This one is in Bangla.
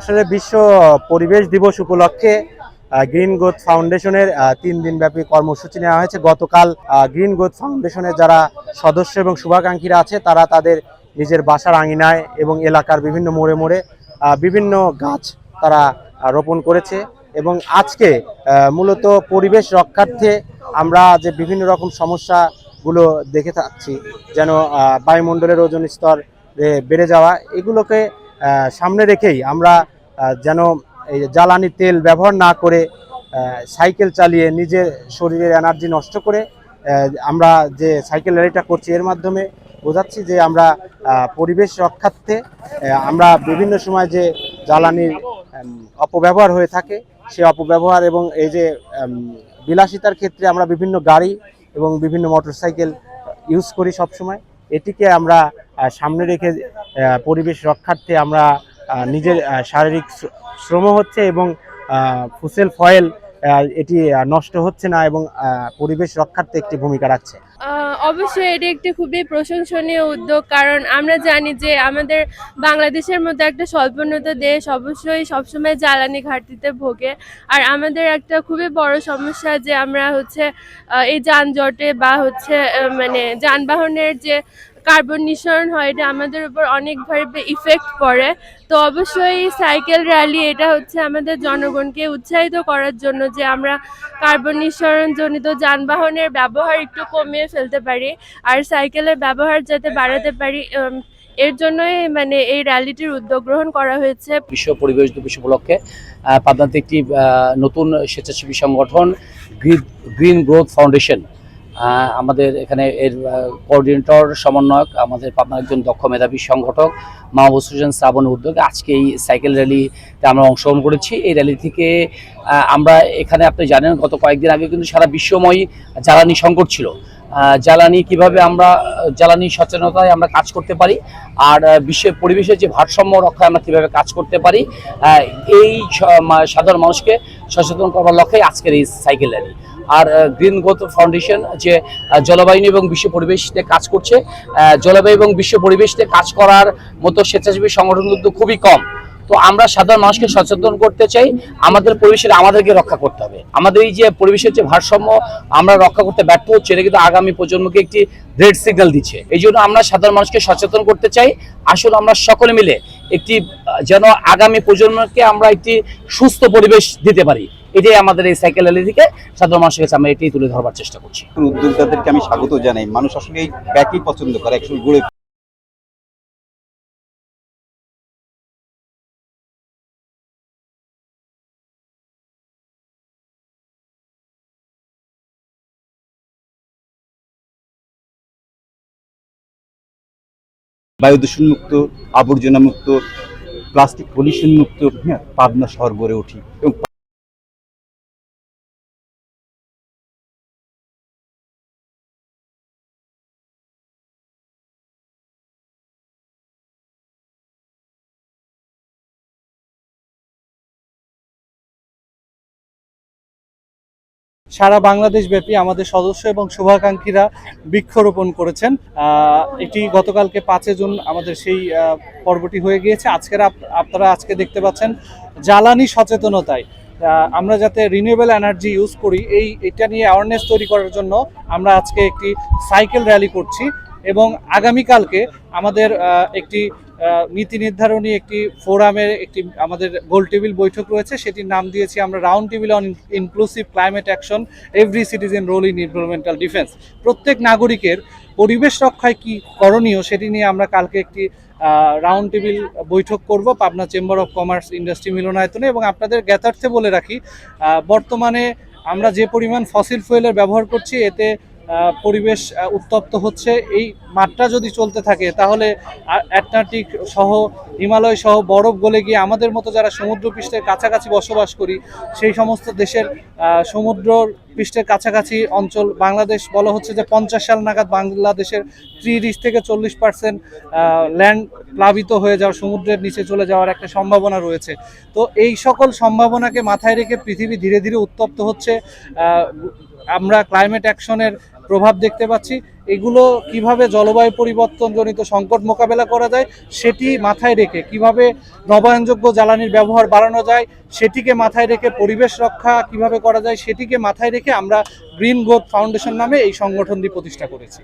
আসলে বিশ্ব পরিবেশ দিবস উপলক্ষে গ্রিন গ্রোথ ফাউন্ডেশনের 3 দিনব্যাপী কর্মসূচি নেওয়া হয়েছে। গতকাল গ্রিন গ্রোথ ফাউন্ডেশনের যারা সদস্য এবং শুভাকাঙ্ক্ষীরা আছে তারা তাদের নিজের বাসার আঙিনায় এবং এলাকার বিভিন্ন মোড়ে মোড়ে বিভিন্ন গাছ তারা রোপণ করেছে। এবং আজকে মূলত পরিবেশ রক্ষার্থে আমরা যে বিভিন্ন রকম সমস্যাগুলো দেখে থাকছি, যেন বায়ুমণ্ডলের ওজোন স্তর বেড়ে যাওয়া, এগুলোকে সামনে রেখেই আমরা যেন এই জ্বালানি তেল ব্যবহার না করে সাইকেল চালিয়ে নিজের শরীরের এনার্জি নষ্ট করে আমরা যে সাইকেল র্যালিটা করছি, এর মাধ্যমে বোঝাচ্ছি যে আমরা পরিবেশ রক্ষার্থে আমরা বিভিন্ন সময় যে জ্বালানির অপব্যবহার হয়ে থাকে সেই অপব্যবহার এবং এই যে বিলাসিতার ক্ষেত্রে আমরা বিভিন্ন গাড়ি এবং বিভিন্ন মোটরসাইকেল ইউজ করি সবসময়, এটিকে আমরা সামনে রেখে পরিবেশ রক্ষার্থে আমরা নিজের শারীরিক শ্রম হচ্ছে এবং ফুসেল ফয়েল এটি নষ্ট হচ্ছে না এবং পরিবেশ রক্ষার্থে একটি ভূমিকা রাখছে। অবশ্যই এটি একটি খুবই প্রশংসনীয় উদ্যোগ, কারণ আমরা জানি যে আমাদের বাংলাদেশের মতো একটা স্বল্পোন্নত দেশ অবশ্যই সবসময় জ্বালানি ঘাটতিতে ভোগে। আর আমাদের একটা খুবই বড় সমস্যা যে আমরা এই যানজটে বা মানে যানবাহনের যে কার্বন নিঃসরণ হয়, এটা আমাদের উপর অনেকভাবে ইফেক্ট পড়ে। তো অবশ্যই সাইকেল র্যালি এটা আমাদের জনগণকে উৎসাহিত করার জন্য যে আমরা কার্বন নিঃসরণজনিত যানবাহনের ব্যবহার একটু কমিয়ে ফেলতে পারি আর সাইকেলের ব্যবহার যাতে বাড়াতে পারি, এর জন্যই মানে এই র্যালিটির উদ্যোগ গ্রহণ করা হয়েছে। বিশ্ব পরিবেশ দিবস উপলক্ষে পাবনাতে একটি নতুন স্বেচ্ছাসেবী সংগঠন গ্রিন গ্রোথ ফাউন্ডেশন, আমাদের এখানে এর কোঅর্ডিনেটর সমন্বয়ক আমাদের পাবনার একজন দক্ষ মেধাবী সংগঠক মাহবুব হোসেন শ্রাবণের উদ্যোগে আজকে এই সাইকেল র্যালিতে আমরা অংশগ্রহণ করেছি। এই র্যালি থেকে আমরা এখানে আপনি জানেন গত কয়েকদিন আগে কিন্তু সারা বিশ্বময় জ্বালানি সংকট ছিল। জ্বালানি কিভাবে আমরা জ্বালানি সচেতনতায় আমরা কাজ করতে পারি আর বিশ্বের পরিবেশের যে ভারসাম্য রক্ষায় আমরা কীভাবে কাজ করতে পারি, এই সাধারণ মানুষকে সচেতন করার লক্ষ্যে আজকের এই সাইকেল র্যালি। আর গ্রিন গ্রোথ ফাউন্ডেশন যে জলবায়ু এবং বিশ্ব পরিবেশ নিয়ে কাজ করছে, জলবায়ু এবং বিশ্ব পরিবেশ নিয়ে কাজ করার মতো স্বেচ্ছাসেবী সংগঠন কিন্তু খুবই কম। তো আমরা সাধারণ মানুষকে সচেতন করতে চাই, আমাদের পরিবেশের আমাদেরকে রক্ষা করতে হবে। আমাদের এই যে পরিবেশের যে ভারসাম্য আমরা রক্ষা করতে ব্যর্থ হচ্ছে, এটা কিন্তু আগামী প্রজন্মকে একটি রেড সিগন্যাল দিচ্ছে। এই জন্য আমরা সাধারণ মানুষকে সচেতন করতে চাই। আসলে আমরা সকলে মিলে একটি যেন আগামী প্রজন্মকে আমরা একটি সুস্থ পরিবেশ দিতে পারি, এটাই আমাদের এই সাইকেল র্যালি থেকে সাধারণ মানুষের কাছে আমরা এটাই তুলে ধরবার চেষ্টা করছি। উদ্যোক্তাদেরকে আমি স্বাগত জানাই। মানুষ আসলে এই ব্যাকই পছন্দ করে, একশো ঘুরে বায়ু দূষণ মুক্ত, আবর্জনা মুক্ত, প্লাস্টিক পলিউশন মুক্ত পাবনা শহর গড়ে উঠি। এবং সারা বাংলাদেশ ব্যাপী আমাদের সদস্য এবং শুভাকাঙ্ক্ষীরা বৃক্ষরোপণ করেছেন। এটি গতকালকে 5 জুন আমাদের সেই পর্বটি হয়ে গিয়েছে। আপনারা আজকে দেখতে পাচ্ছেন জ্বালানি সচেতনতায় আমরা যাতে রিনিউয়েবল এনার্জি ইউজ করি, এটা নিয়ে অ্যাওয়ারনেস তৈরি করার জন্য আমরা আজকে একটি সাইকেল র্যালি করছি। এবং আগামীকালকে আমাদের একটি নীতি নির্ধারণী একটি ফোরামের একটি আমাদের গোল টেবিল বৈঠক রয়েছে, সেটির নাম দিয়েছি আমরা round table on inclusive climate action, every citizen role in environmental defence. প্রত্যেক নাগরিকের পরিবেশ রক্ষায় কি করণীয় সেটি নিয়ে আমরা কালকে একটি রাউন্ড টেবিল বৈঠক করব Pabna chamber of commerce industry মিলনায়তনে। এবং আপনাদের জ্ঞাতার্থে বলে রাখি, বর্তমানে আমরা যে পরিমাণ ফসিল ফুয়েলের ব্যবহার করছি, এতে পরিবেশ উত্তপ্ত হচ্ছে। এই মাত্রা যদি চলতে থাকে তাহলে অ্যাটলান্টিক সহ হিমালয় সহ বরফ গলে গিয়ে আমাদের মতো যারা সমুদ্র পৃষ্ঠের কাছাকাছি বসবাস করি, সেই সমস্ত দেশের সমুদ্র পৃষ্ঠের কাছাকাছি অঞ্চল, বাংলাদেশ বলা হচ্ছে যে 50 সাল নাগাদ বাংলাদেশের 30 থেকে 40% ল্যান্ড প্লাবিত হয়ে যাওয়ার, সমুদ্রের নিচে চলে যাওয়ার একটা সম্ভাবনা রয়েছে। তো এই সকল সম্ভাবনাকে মাথায় রেখে পৃথিবী ধীরে ধীরে উত্তপ্ত হচ্ছে। আমরা ক্লাইমেট অ্যাকশনের প্রভাব দেখতে পাচ্ছি, এগুলো কিভাবে জলবায়ু পরিবর্তনজনিত সংকট মোকাবেলা করা যায় সেটি মাথায় রেখে, কিভাবে নবায়নযোগ্য জ্বালানির ব্যবহার বাড়ানো যায় সেটিকে মাথায় রেখে, পরিবেশ রক্ষা কিভাবে করা যায় সেটিকে মাথায় রেখে আমরা গ্রিন গ্রোথ ফাউন্ডেশন নামে এই সংগঠনটি প্রতিষ্ঠা করেছি।